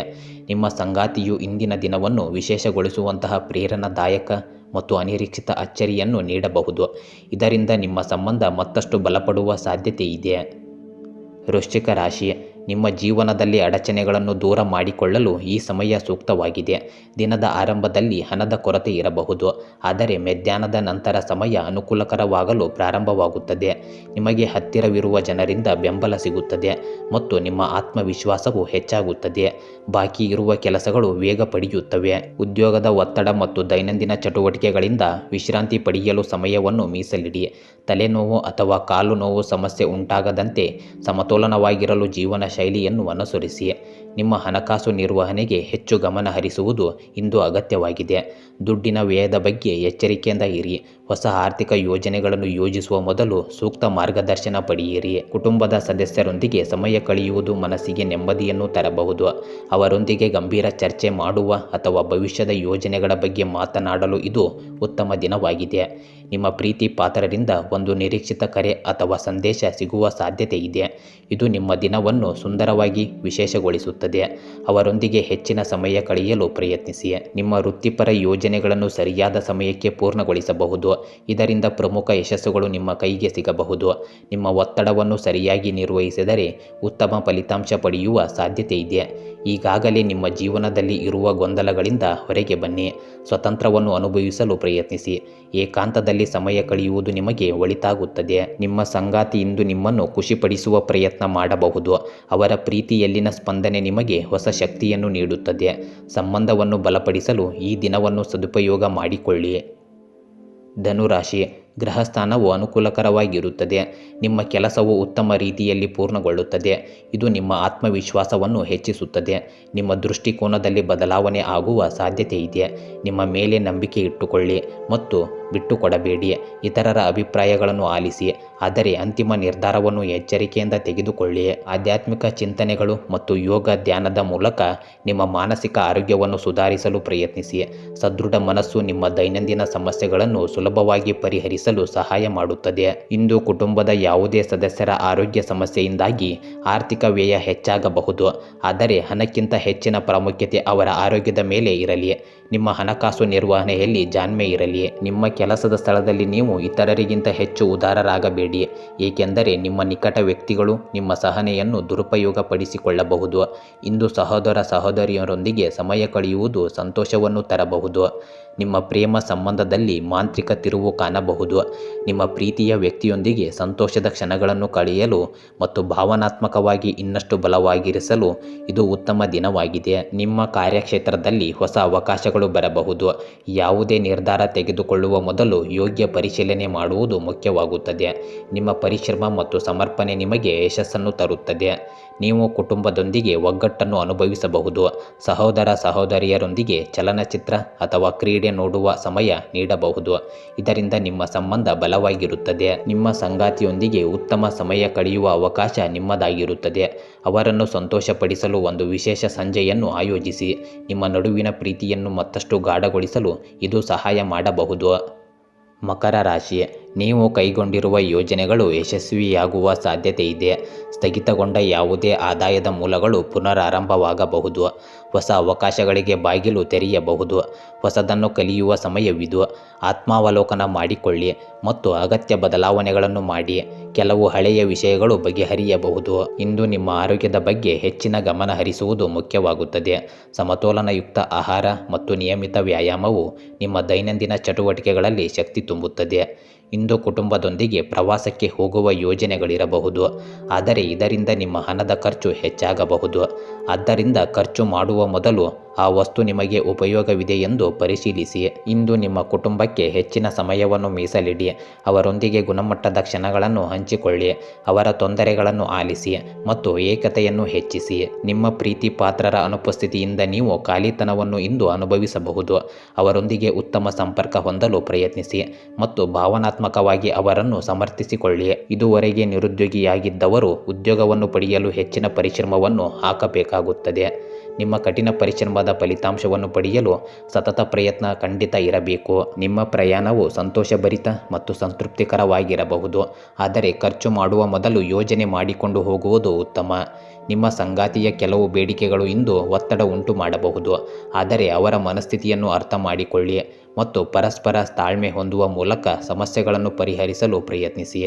ನಿಮ್ಮ ಸಂಗಾತಿಯು ಇಂದಿನ ದಿನವನ್ನು ವಿಶೇಷಗೊಳಿಸುವಂತಹ ಪ್ರೇರಣಾದಾಯಕ ಮತ್ತು ಅನಿರೀಕ್ಷಿತ ಅಚ್ಚರಿಯನ್ನು ನೀಡಬಹುದು. ಇದರಿಂದ ನಿಮ್ಮ ಸಂಬಂಧ ಮತ್ತಷ್ಟು ಬಲಪಡುವ ಸಾಧ್ಯತೆ ಇದೆ. ವೃಶ್ಚಿಕ ರಾಶಿ, ನಿಮ್ಮ ಜೀವನದಲ್ಲಿ ಅಡಚಣೆಗಳನ್ನು ದೂರ ಮಾಡಿಕೊಳ್ಳಲು ಈ ಸಮಯ ಸೂಕ್ತವಾಗಿದೆ. ದಿನದ ಆರಂಭದಲ್ಲಿ ಹಣದ ಕೊರತೆ ಇರಬಹುದು, ಆದರೆ ಮಧ್ಯಾಹ್ನದ ನಂತರ ಸಮಯ ಅನುಕೂಲಕರವಾಗಲು ಪ್ರಾರಂಭವಾಗುತ್ತದೆ. ನಿಮಗೆ ಹತ್ತಿರವಿರುವ ಜನರಿಂದ ಬೆಂಬಲ ಸಿಗುತ್ತದೆ ಮತ್ತು ನಿಮ್ಮ ಆತ್ಮವಿಶ್ವಾಸವು ಹೆಚ್ಚಾಗುತ್ತದೆ. ಬಾಕಿ ಇರುವ ಕೆಲಸಗಳು ವೇಗ ಪಡೆಯುತ್ತವೆ. ಉದ್ಯೋಗದ ಒತ್ತಡ ಮತ್ತು ದೈನಂದಿನ ಚಟುವಟಿಕೆಗಳಿಂದ ವಿಶ್ರಾಂತಿ ಪಡೆಯಲು ಸಮಯವನ್ನು ಮೀಸಲಿಡಿ. ತಲೆನೋವು ಅಥವಾ ಕಾಲು ನೋವು ಸಮಸ್ಯೆ ಉಂಟಾಗದಂತೆ ಸಮತೋಲನವಾಗಿರಲು ಜೀವನ ಶೈಲಿಯನ್ನು ಅನುಸರಿಸಿ. ನಿಮ್ಮ ಹಣಕಾಸು ನಿರ್ವಹಣೆಗೆ ಹೆಚ್ಚು ಗಮನ ಹರಿಸುವುದು ಇಂದು ಅಗತ್ಯವಾಗಿದೆ. ದುಡ್ಡಿನ ವ್ಯಯದ ಬಗ್ಗೆ ಎಚ್ಚರಿಕೆಯಿಂದ ಇರಿ. ಹೊಸ ಆರ್ಥಿಕ ಯೋಜನೆಗಳನ್ನು ಯೋಜಿಸುವ ಮೊದಲು ಸೂಕ್ತ ಮಾರ್ಗದರ್ಶನ ಪಡೆಯಿರಿ. ಕುಟುಂಬದ ಸದಸ್ಯರೊಂದಿಗೆ ಸಮಯ ಕಳೆಯುವುದು ಮನಸ್ಸಿಗೆ ನೆಮ್ಮದಿಯನ್ನು ತರಬಹುದು. ಅವರೊಂದಿಗೆ ಗಂಭೀರ ಚರ್ಚೆ ಮಾಡುವ ಅಥವಾ ಭವಿಷ್ಯದ ಯೋಜನೆಗಳ ಬಗ್ಗೆ ಮಾತನಾಡಲು ಇದು ಉತ್ತಮ ದಿನವಾಗಿದೆ. ನಿಮ್ಮ ಪ್ರೀತಿ ಪಾತ್ರರಿಂದ ಒಂದು ನಿರೀಕ್ಷಿತ ಕರೆ ಅಥವಾ ಸಂದೇಶ ಸಿಗುವ ಸಾಧ್ಯತೆ ಇದೆ. ಇದು ನಿಮ್ಮ ದಿನವನ್ನು ಸುಂದರವಾಗಿ ವಿಶೇಷಗೊಳಿಸುತ್ತದೆ. ಅವರೊಂದಿಗೆ ಹೆಚ್ಚಿನ ಸಮಯ ಕಳೆಯಲು ಪ್ರಯತ್ನಿಸಿ. ನಿಮ್ಮ ವೃತ್ತಿಪರ ಯೋಜನೆಗಳನ್ನು ಸರಿಯಾದ ಸಮಯಕ್ಕೆ ಪೂರ್ಣಗೊಳಿಸಬಹುದು. ಇದರಿಂದ ಪ್ರಮುಖ ಯಶಸ್ಸುಗಳು ನಿಮ್ಮ ಕೈಗೆ ಸಿಗಬಹುದು. ನಿಮ್ಮ ಒತ್ತಡವನ್ನು ಸರಿಯಾಗಿ ನಿರ್ವಹಿಸಿದರೆ ಉತ್ತಮ ಫಲಿತಾಂಶ ಪಡೆಯುವ ಸಾಧ್ಯತೆ ಇದೆ. ಈಗಾಗಲೇ ನಿಮ್ಮ ಜೀವನದಲ್ಲಿ ಇರುವ ಗೊಂದಲಗಳಿಂದ ಹೊರಗೆ ಬನ್ನಿ. ಸ್ವತಂತ್ರವನ್ನು ಅನುಭವಿಸಲು ಪ್ರಯತ್ನಿಸಿ. ಏಕಾಂತದಲ್ಲಿ ಸಮಯ ಕಳೆಯುವುದು ನಿಮಗೆ ಒಳಿತಾಗುತ್ತದೆ. ನಿಮ್ಮ ಸಂಗಾತಿ ಇಂದು ನಿಮ್ಮನ್ನು ಖುಷಿಪಡಿಸುವ ಪ್ರಯತ್ನ ಮಾಡಬಹುದು. ಅವರ ಪ್ರೀತಿಯಲ್ಲಿನ ಸ್ಪಂದನೆ ನಿಮಗೆ ಹೊಸ ಶಕ್ತಿಯನ್ನು ನೀಡುತ್ತದೆ. ಸಂಬಂಧವನ್ನು ಬಲಪಡಿಸಲು ಈ ದಿನವನ್ನು ಸದುಪಯೋಗ ಮಾಡಿಕೊಳ್ಳಿ. ಧನುರಾಶಿ, ಗ್ರಹಸ್ಥಾನವು ಅನುಕೂಲಕರವಾಗಿರುತ್ತದೆ. ನಿಮ್ಮ ಕೆಲಸವು ಉತ್ತಮ ರೀತಿಯಲ್ಲಿ ಪೂರ್ಣಗೊಳ್ಳುತ್ತದೆ. ಇದು ನಿಮ್ಮ ಆತ್ಮವಿಶ್ವಾಸವನ್ನು ಹೆಚ್ಚಿಸುತ್ತದೆ. ನಿಮ್ಮ ದೃಷ್ಟಿಕೋನದಲ್ಲಿ ಬದಲಾವಣೆ ಆಗುವ ಸಾಧ್ಯತೆ ಇದೆ. ನಿಮ್ಮ ಮೇಲೆ ನಂಬಿಕೆ ಇಟ್ಟುಕೊಳ್ಳಿ ಮತ್ತು ಬಿಟ್ಟುಕೊಡಬೇಡಿ. ಇತರರ ಅಭಿಪ್ರಾಯಗಳನ್ನು ಆಲಿಸಿ, ಆದರೆ ಅಂತಿಮ ನಿರ್ಧಾರವನ್ನು ಎಚ್ಚರಿಕೆಯಿಂದ ತೆಗೆದುಕೊಳ್ಳಿ. ಆಧ್ಯಾತ್ಮಿಕ ಚಿಂತನೆಗಳು ಮತ್ತು ಯೋಗ ಧ್ಯಾನದ ಮೂಲಕ ನಿಮ್ಮ ಮಾನಸಿಕ ಆರೋಗ್ಯವನ್ನು ಸುಧಾರಿಸಲು ಪ್ರಯತ್ನಿಸಿ. ಸದೃಢ ಮನಸ್ಸು ನಿಮ್ಮ ದೈನಂದಿನ ಸಮಸ್ಯೆಗಳನ್ನು ಸುಲಭವಾಗಿ ಪರಿಹರಿಸಲು ಸಹಾಯ ಮಾಡುತ್ತದೆ. ಇಂದು ಕುಟುಂಬದ ಯಾವುದೇ ಸದಸ್ಯರ ಆರೋಗ್ಯ ಸಮಸ್ಯೆಯಿಂದಾಗಿ ಆರ್ಥಿಕ ವ್ಯಯ ಹೆಚ್ಚಾಗಬಹುದು, ಆದರೆ ಹಣಕ್ಕಿಂತ ಹೆಚ್ಚಿನ ಪ್ರಾಮುಖ್ಯತೆ ಅವರ ಆರೋಗ್ಯದ ಮೇಲೆ ಇರಲಿ. ನಿಮ್ಮ ಹಣಕಾಸು ನಿರ್ವಹಣೆಯಲ್ಲಿ ಜಾಣ್ಮೆ ಇರಲಿ. ನಿಮ್ಮ ಕೆಲಸದ ಸ್ಥಳದಲ್ಲಿ ನೀವು ಇತರರಿಗಿಂತ ಹೆಚ್ಚು ಉದಾರರಾಗಬೇಡಿ, ಏಕೆಂದರೆ ನಿಮ್ಮ ನಿಕಟ ವ್ಯಕ್ತಿಗಳು ನಿಮ್ಮ ಸಹನೆಯನ್ನು ದುರುಪಯೋಗಪಡಿಸಿಕೊಳ್ಳಬಹುದು. ಇಂದು ಸಹೋದರ ಸಹೋದರಿಯರೊಂದಿಗೆ ಸಮಯ ಕಳೆಯುವುದು ಸಂತೋಷವನ್ನು ತರಬಹುದು. ನಿಮ್ಮ ಪ್ರೇಮ ಸಂಬಂಧದಲ್ಲಿ ಮಾಂತ್ರಿಕ ತಿರುವು ಕಾಣಬಹುದು. ನಿಮ್ಮ ಪ್ರೀತಿಯ ವ್ಯಕ್ತಿಯೊಂದಿಗೆ ಸಂತೋಷದ ಕ್ಷಣಗಳನ್ನು ಕಳೆಯಲು ಮತ್ತು ಭಾವನಾತ್ಮಕವಾಗಿ ಇನ್ನಷ್ಟು ಬಲವಾಗಿರಿಸಲು ಇದು ಉತ್ತಮ ದಿನವಾಗಿದೆ. ನಿಮ್ಮ ಕಾರ್ಯಕ್ಷೇತ್ರದಲ್ಲಿ ಹೊಸ ಅವಕಾಶಗಳು ಬರಬಹುದು. ಯಾವುದೇ ನಿರ್ಧಾರ ತೆಗೆದುಕೊಳ್ಳುವ ಮೊದಲು ಯೋಗ್ಯ ಪರಿಶೀಲನೆ ಮಾಡುವುದು ಮುಖ್ಯವಾಗುತ್ತದೆ. ನಿಮ್ಮ ಪರಿಶ್ರಮ ಮತ್ತು ಸಮರ್ಪಣೆ ನಿಮಗೆ ಯಶಸ್ಸನ್ನು ತರುತ್ತದೆ. ನೀವು ಕುಟುಂಬದೊಂದಿಗೆ ಒಗ್ಗಟ್ಟನ್ನು ಅನುಭವಿಸಬಹುದು. ಸಹೋದರ ಸಹೋದರಿಯರೊಂದಿಗೆ ಚಲನಚಿತ್ರ ಅಥವಾ ಕ್ರೀಡೆ ನೋಡುವ ಸಮಯ ನೀಡಬಹುದು. ಇದರಿಂದ ನಿಮ್ಮ ಸಂಬಂಧ ಬಲವಾಗಿರುತ್ತದೆ. ನಿಮ್ಮ ಸಂಗಾತಿಯೊಂದಿಗೆ ಉತ್ತಮ ಸಮಯ ಕಳೆಯುವ ಅವಕಾಶ ನಿಮ್ಮದಾಗಿರುತ್ತದೆ. ಅವರನ್ನು ಸಂತೋಷಪಡಿಸಲು ಒಂದು ವಿಶೇಷ ಸಂಜೆಯನ್ನು ಆಯೋಜಿಸಿ. ನಿಮ್ಮ ನಡುವಿನ ಪ್ರೀತಿಯನ್ನು ಮತ್ತಷ್ಟು ಗಾಢಗೊಳಿಸಲು ಇದು ಸಹಾಯ ಮಾಡಬಹುದು. ಮಕರ ರಾಶಿ, ನೀವು ಕೈಗೊಂಡಿರುವ ಯೋಜನೆಗಳು ಯಶಸ್ವಿಯಾಗುವ ಸಾಧ್ಯತೆ ಇದೆ. ಸ್ಥಗಿತಗೊಂಡ ಯಾವುದೇ ಆದಾಯದ ಮೂಲಗಳು ಪುನರಾರಂಭವಾಗಬಹುದು. ಹೊಸ ಅವಕಾಶಗಳಿಗೆ ಬಾಗಿಲು ತೆರೆಯಬಹುದು. ಹೊಸದನ್ನು ಕಲಿಯುವ ಸಮಯವಿದು. ಆತ್ಮಾವಲೋಕನ ಮಾಡಿಕೊಳ್ಳಿ ಮತ್ತು ಅಗತ್ಯ ಬದಲಾವಣೆಗಳನ್ನು ಮಾಡಿ. ಕೆಲವು ಹಳೆಯ ವಿಷಯಗಳು ಬಗೆಹರಿಯಬಹುದು. ಇಂದು ನಿಮ್ಮ ಆರೋಗ್ಯದ ಬಗ್ಗೆ ಹೆಚ್ಚಿನ ಗಮನ ಹರಿಸುವುದು ಮುಖ್ಯವಾಗುತ್ತದೆ. ಸಮತೋಲನಯುಕ್ತ ಆಹಾರ ಮತ್ತು ನಿಯಮಿತ ವ್ಯಾಯಾಮವು ನಿಮ್ಮ ದೈನಂದಿನ ಚಟುವಟಿಕೆಗಳಲ್ಲಿ ಶಕ್ತಿ ತುಂಬುತ್ತದೆ. ಇಂದು ಕುಟುಂಬದೊಂದಿಗೆ ಪ್ರವಾಸಕ್ಕೆ ಹೋಗುವ ಯೋಜನೆಗಳಿರಬಹುದು, ಆದರೆ ಇದರಿಂದ ನಿಮ್ಮ ಹಣದ ಖರ್ಚು ಹೆಚ್ಚಾಗಬಹುದು. ಆದ್ದರಿಂದ ಖರ್ಚು ಮಾಡುವ ಮೊದಲು ಆ ವಸ್ತು ನಿಮಗೆ ಉಪಯೋಗವಿದೆ ಎಂದು ಪರಿಶೀಲಿಸಿ. ಇಂದು ನಿಮ್ಮ ಕುಟುಂಬಕ್ಕೆ ಹೆಚ್ಚಿನ ಸಮಯವನ್ನು ಮೀಸಲಿಡಿ. ಅವರೊಂದಿಗೆ ಗುಣಮಟ್ಟದ ಕ್ಷಣಗಳನ್ನು ಹಂಚಿಕೊಳ್ಳಿ. ಅವರ ತೊಂದರೆಗಳನ್ನು ಆಲಿಸಿ ಮತ್ತು ಏಕತೆಯನ್ನು ಹೆಚ್ಚಿಸಿ. ನಿಮ್ಮ ಪ್ರೀತಿ ಪಾತ್ರರ ಅನುಪಸ್ಥಿತಿಯಿಂದ ನೀವು ಖಾಲಿತನವನ್ನು ಇಂದು ಅನುಭವಿಸಬಹುದು. ಅವರೊಂದಿಗೆ ಉತ್ತಮ ಸಂಪರ್ಕ ಹೊಂದಲು ಪ್ರಯತ್ನಿಸಿ ಮತ್ತು ಭಾವನಾತ್ಮಕವಾಗಿ ಅವರನ್ನು ಸಮರ್ಥಿಸಿಕೊಳ್ಳಿ. ಇದುವರೆಗೆ ನಿರುದ್ಯೋಗಿಯಾಗಿದ್ದವರು ಉದ್ಯೋಗವನ್ನು ಪಡೆಯಲು ಹೆಚ್ಚಿನ ಪರಿಶ್ರಮವನ್ನು ಹಾಕಬೇಕಾಗುತ್ತದೆ. ನಿಮ್ಮ ಕಠಿಣ ಪರಿಶ್ರಮದ ಫಲಿತಾಂಶವನ್ನು ಪಡೆಯಲು ಸತತ ಪ್ರಯತ್ನ ಖಂಡಿತ ಇರಬೇಕು. ನಿಮ್ಮ ಪ್ರಯಾಣವು ಸಂತೋಷಭರಿತ ಮತ್ತು ಸಂತೃಪ್ತಿಕರವಾಗಿರಬಹುದು, ಆದರೆ ಖರ್ಚು ಮಾಡುವ ಮೊದಲು ಯೋಜನೆ ಮಾಡಿಕೊಂಡು ಹೋಗುವುದು ಉತ್ತಮ. ನಿಮ್ಮ ಸಂಗಾತಿಯ ಕೆಲವು ಬೇಡಿಕೆಗಳು ಇಂದು ಒತ್ತಡ ಉಂಟು ಮಾಡಬಹುದು, ಆದರೆ ಅವರ ಮನಸ್ಥಿತಿಯನ್ನು ಅರ್ಥ ಮಾಡಿಕೊಳ್ಳಿ ಮತ್ತು ಪರಸ್ಪರ ತಾಳ್ಮೆ ಹೊಂದುವ ಮೂಲಕ ಸಮಸ್ಯೆಗಳನ್ನು ಪರಿಹರಿಸಲು ಪ್ರಯತ್ನಿಸಿ.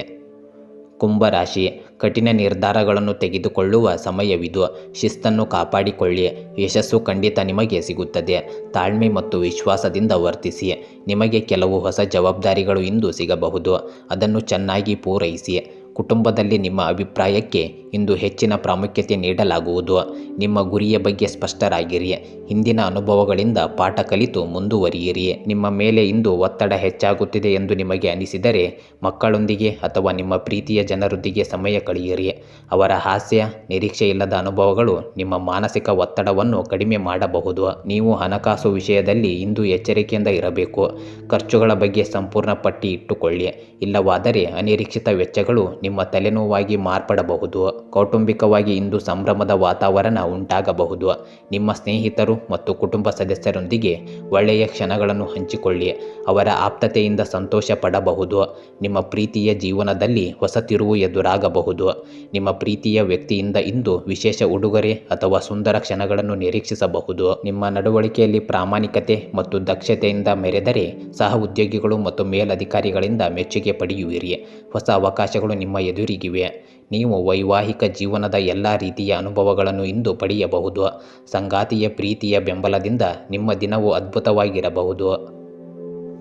ಕುಂಭರಾಶಿ, ಕಠಿಣ ನಿರ್ಧಾರಗಳನ್ನು ತೆಗೆದುಕೊಳ್ಳುವ ಸಮಯವಿದು. ಶಿಸ್ತನ್ನು ಕಾಪಾಡಿಕೊಳ್ಳಿ. ಯಶಸ್ಸು ಖಂಡಿತ ನಿಮಗೆ ಸಿಗುತ್ತದೆ. ತಾಳ್ಮೆ ಮತ್ತು ವಿಶ್ವಾಸದಿಂದ ವರ್ತಿಸಿ. ನಿಮಗೆ ಕೆಲವು ಹೊಸ ಜವಾಬ್ದಾರಿಗಳು ಇಂದು ಸಿಗಬಹುದು. ಅದನ್ನು ಚೆನ್ನಾಗಿ ಪೂರೈಸಿ. ಕುಟುಂಬದಲ್ಲಿ ನಿಮ್ಮ ಅಭಿಪ್ರಾಯಕ್ಕೆ ಇಂದು ಹೆಚ್ಚಿನ ಪ್ರಾಮುಖ್ಯತೆ ನೀಡಲಾಗುವುದು. ನಿಮ್ಮ ಗುರಿಯ ಬಗ್ಗೆ ಸ್ಪಷ್ಟರಾಗಿರಿ. ಹಿಂದಿನ ಅನುಭವಗಳಿಂದ ಪಾಠ ಕಲಿತು ಮುಂದುವರಿಯಿರಿ. ನಿಮ್ಮ ಮೇಲೆ ಇಂದು ಒತ್ತಡ ಹೆಚ್ಚಾಗುತ್ತಿದೆ ಎಂದು ನಿಮಗೆ ಅನಿಸಿದರೆ ಮಕ್ಕಳೊಂದಿಗೆ ಅಥವಾ ನಿಮ್ಮ ಪ್ರೀತಿಯ ಜನರೊಂದಿಗೆ ಸಮಯ ಕಳೆಯಿರಿ. ಅವರ ಹಾಸ್ಯ, ನಿರೀಕ್ಷೆಯಿಲ್ಲದ ಅನುಭವಗಳು ನಿಮ್ಮ ಮಾನಸಿಕ ಒತ್ತಡವನ್ನು ಕಡಿಮೆ ಮಾಡಬಹುದು. ನೀವು ಹಣಕಾಸು ವಿಷಯದಲ್ಲಿ ಇಂದು ಎಚ್ಚರಿಕೆಯಿಂದ ಇರಬೇಕು. ಖರ್ಚುಗಳ ಬಗ್ಗೆ ಸಂಪೂರ್ಣ ಪಟ್ಟಿ ಇಟ್ಟುಕೊಳ್ಳಿ, ಇಲ್ಲವಾದರೆ ಅನಿರೀಕ್ಷಿತ ವೆಚ್ಚಗಳು ನಿಮ್ಮ ತಲೆನೋವಾಗಿ ಮಾರ್ಪಡಬಹುದು. ಕೌಟುಂಬಿಕವಾಗಿ ಇಂದು ಸಂಭ್ರಮದ ವಾತಾವರಣ ಉಂಟಾಗಬಹುದು. ನಿಮ್ಮ ಸ್ನೇಹಿತರು ಮತ್ತು ಕುಟುಂಬ ಸದಸ್ಯರೊಂದಿಗೆ ಒಳ್ಳೆಯ ಕ್ಷಣಗಳನ್ನು ಹಂಚಿಕೊಳ್ಳಿ. ಅವರ ಆಪ್ತತೆಯಿಂದ ಸಂತೋಷ ಪಡಬಹುದು. ನಿಮ್ಮ ಪ್ರೀತಿಯ ಜೀವನದಲ್ಲಿ ಹೊಸ ತಿರುವು ಎದುರಾಗಬಹುದು. ನಿಮ್ಮ ಪ್ರೀತಿಯ ವ್ಯಕ್ತಿಯಿಂದ ಇಂದು ವಿಶೇಷ ಉಡುಗೊರೆ ಅಥವಾ ಸುಂದರ ಕ್ಷಣಗಳನ್ನು ನಿರೀಕ್ಷಿಸಬಹುದು. ನಿಮ್ಮ ನಡವಳಿಕೆಯಲ್ಲಿ ಪ್ರಾಮಾಣಿಕತೆ ಮತ್ತು ದಕ್ಷತೆಯಿಂದ ಮೆರೆದರೆ ಸಹ ಉದ್ಯೋಗಿಗಳು ಮತ್ತು ಮೇಲಧಿಕಾರಿಗಳಿಂದ ಮೆಚ್ಚುಗೆ ಪಡೆಯುವಿರಿ. ಹೊಸ ಅವಕಾಶಗಳು ನಿಮ್ಮ ಎದುರಿಗಿವೆ. ನೀವು ವೈವಾಹಿಕ ಜೀವನದ ಎಲ್ಲ ರೀತಿಯ ಅನುಭವಗಳನ್ನು ಇಂದು ಪಡೆಯಬಹುದು. ಸಂಗಾತಿಯ ಪ್ರೀತಿಯ ಬೆಂಬಲದಿಂದ ನಿಮ್ಮ ದಿನವು ಅದ್ಭುತವಾಗಿರಬಹುದು.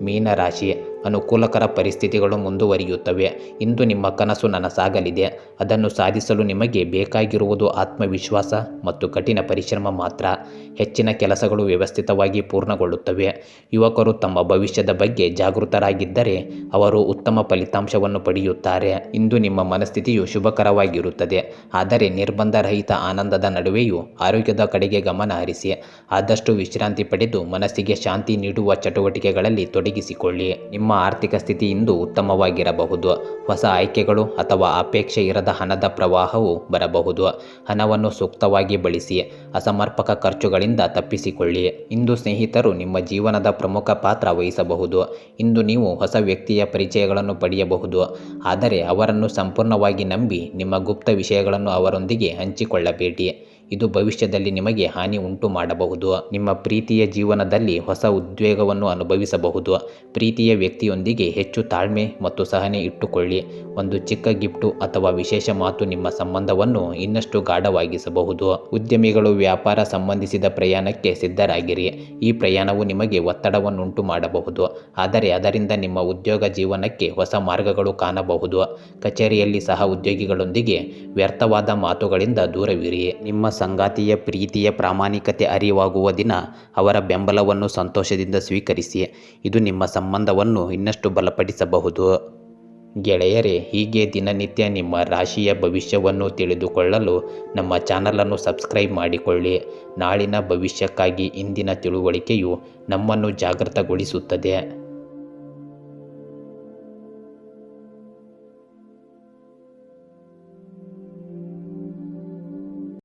ಮೀನರಾಶಿ, ಅನುಕೂಲಕರ ಪರಿಸ್ಥಿತಿಗಳು ಮುಂದುವರಿಯುತ್ತವೆ. ಇಂದು ನಿಮ್ಮ ಕನಸು ನನಸಾಗಲಿದೆ. ಅದನ್ನು ಸಾಧಿಸಲು ನಿಮಗೆ ಬೇಕಾಗಿರುವುದು ಆತ್ಮವಿಶ್ವಾಸ ಮತ್ತು ಕಠಿಣ ಪರಿಶ್ರಮ ಮಾತ್ರ. ಹೆಚ್ಚಿನ ಕೆಲಸಗಳು ವ್ಯವಸ್ಥಿತವಾಗಿ ಪೂರ್ಣಗೊಳ್ಳುತ್ತವೆ. ಯುವಕರು ತಮ್ಮ ಭವಿಷ್ಯದ ಬಗ್ಗೆ ಜಾಗೃತರಾಗಿದ್ದರೆ ಅವರು ಉತ್ತಮ ಫಲಿತಾಂಶವನ್ನು ಪಡೆಯುತ್ತಾರೆ. ಇಂದು ನಿಮ್ಮ ಮನಸ್ಥಿತಿಯು ಶುಭಕರವಾಗಿರುತ್ತದೆ, ಆದರೆ ನಿರ್ಬಂಧರಹಿತ ಆನಂದದ ನಡುವೆಯೂ ಆರೋಗ್ಯದ ಕಡೆಗೆ ಗಮನ ಹರಿಸಿ. ಆದಷ್ಟು ವಿಶ್ರಾಂತಿ ಪಡೆದು ಮನಸ್ಸಿಗೆ ಶಾಂತಿ ನೀಡುವ ಚಟುವಟಿಕೆಗಳಲ್ಲಿ ತೊಡಗಿಸಿಕೊಳ್ಳಿ. ನಿಮ್ಮ ಆರ್ಥಿಕ ಸ್ಥಿತಿ ಇಂದು ಉತ್ತಮವಾಗಿರಬಹುದು. ಹೊಸ ಆಯ್ಕೆಗಳು ಅಥವಾ ಅಪೇಕ್ಷೆ ಇರದ ಹಣದ ಪ್ರವಾಹವು ಬರಬಹುದು. ಹಣವನ್ನು ಸೂಕ್ತವಾಗಿ ಬಳಸಿ. ಅಸಮರ್ಪಕ ಖರ್ಚುಗಳಿಂದ ತಪ್ಪಿಸಿಕೊಳ್ಳಿ. ಇಂದು ಸ್ನೇಹಿತರು ನಿಮ್ಮ ಜೀವನದ ಪ್ರಮುಖ ಪಾತ್ರ ವಹಿಸಬಹುದು. ಇಂದು ನೀವು ಹೊಸ ವ್ಯಕ್ತಿಯ ಪರಿಚಯಗಳನ್ನು ಪಡೆಯಬಹುದು, ಆದರೆ ಅವರನ್ನು ಸಂಪೂರ್ಣವಾಗಿ ನಂಬಿ ನಿಮ್ಮ ಗುಪ್ತ ವಿಷಯಗಳನ್ನು ಅವರೊಂದಿಗೆ ಹಂಚಿಕೊಳ್ಳಬೇಡಿ. ಇದು ಭವಿಷ್ಯದಲ್ಲಿ ನಿಮಗೆ ಹಾನಿ ಉಂಟು ಮಾಡಬಹುದು. ನಿಮ್ಮ ಪ್ರೀತಿಯ ಜೀವನದಲ್ಲಿ ಹೊಸ ಉದ್ವೇಗವನ್ನು ಅನುಭವಿಸಬಹುದು. ಪ್ರೀತಿಯ ವ್ಯಕ್ತಿಯೊಂದಿಗೆ ಹೆಚ್ಚು ತಾಳ್ಮೆ ಮತ್ತು ಸಹನೆ ಇಟ್ಟುಕೊಳ್ಳಿ. ಒಂದು ಚಿಕ್ಕ ಗಿಫ್ಟು ಅಥವಾ ವಿಶೇಷ ಮಾತು ನಿಮ್ಮ ಸಂಬಂಧವನ್ನು ಇನ್ನಷ್ಟು ಗಾಢವಾಗಿಸಬಹುದು. ಉದ್ಯಮಿಗಳು ವ್ಯಾಪಾರ ಸಂಬಂಧಿಸಿದ ಪ್ರಯಾಣಕ್ಕೆ ಸಿದ್ಧರಾಗಿರಿ. ಈ ಪ್ರಯಾಣವು ನಿಮಗೆ ಒತ್ತಡವನ್ನುಂಟು ಮಾಡಬಹುದು, ಆದರೆ ಅದರಿಂದ ನಿಮ್ಮ ಉದ್ಯೋಗ ಜೀವನಕ್ಕೆ ಹೊಸ ಮಾರ್ಗಗಳು ಕಾಣಬಹುದು. ಕಚೇರಿಯಲ್ಲಿ ಸಹ ಉದ್ಯೋಗಿಗಳೊಂದಿಗೆ ವ್ಯರ್ಥವಾದ ಮಾತುಗಳಿಂದ ದೂರವಿರಿ. ನಿಮ್ಮ ಸಂಗಾತಿಯ ಪ್ರೀತಿಯ ಪ್ರಾಮಾಣಿಕತೆ ಅರಿವಾಗುವ ದಿನ ಅವರ ಬೆಂಬಲವನ್ನು ಸಂತೋಷದಿಂದ ಸ್ವೀಕರಿಸಿ. ಇದು ನಿಮ್ಮ ಸಂಬಂಧವನ್ನು ಇನ್ನಷ್ಟು ಬಲಪಡಿಸಬಹುದು. ಗೆಳೆಯರೇ, ಹೀಗೆ ದಿನನಿತ್ಯ ನಿಮ್ಮ ರಾಶಿಯ ಭವಿಷ್ಯವನ್ನು ತಿಳಿದುಕೊಳ್ಳಲು ನಮ್ಮ ಚಾನಲನ್ನು ಸಬ್ಸ್ಕ್ರೈಬ್ ಮಾಡಿಕೊಳ್ಳಿ. ನಾಳಿನ ಭವಿಷ್ಯಕ್ಕಾಗಿ ಇಂದಿನ ತಿಳುವಳಿಕೆಯು ನಮ್ಮನ್ನು ಜಾಗೃತಗೊಳಿಸುತ್ತದೆ.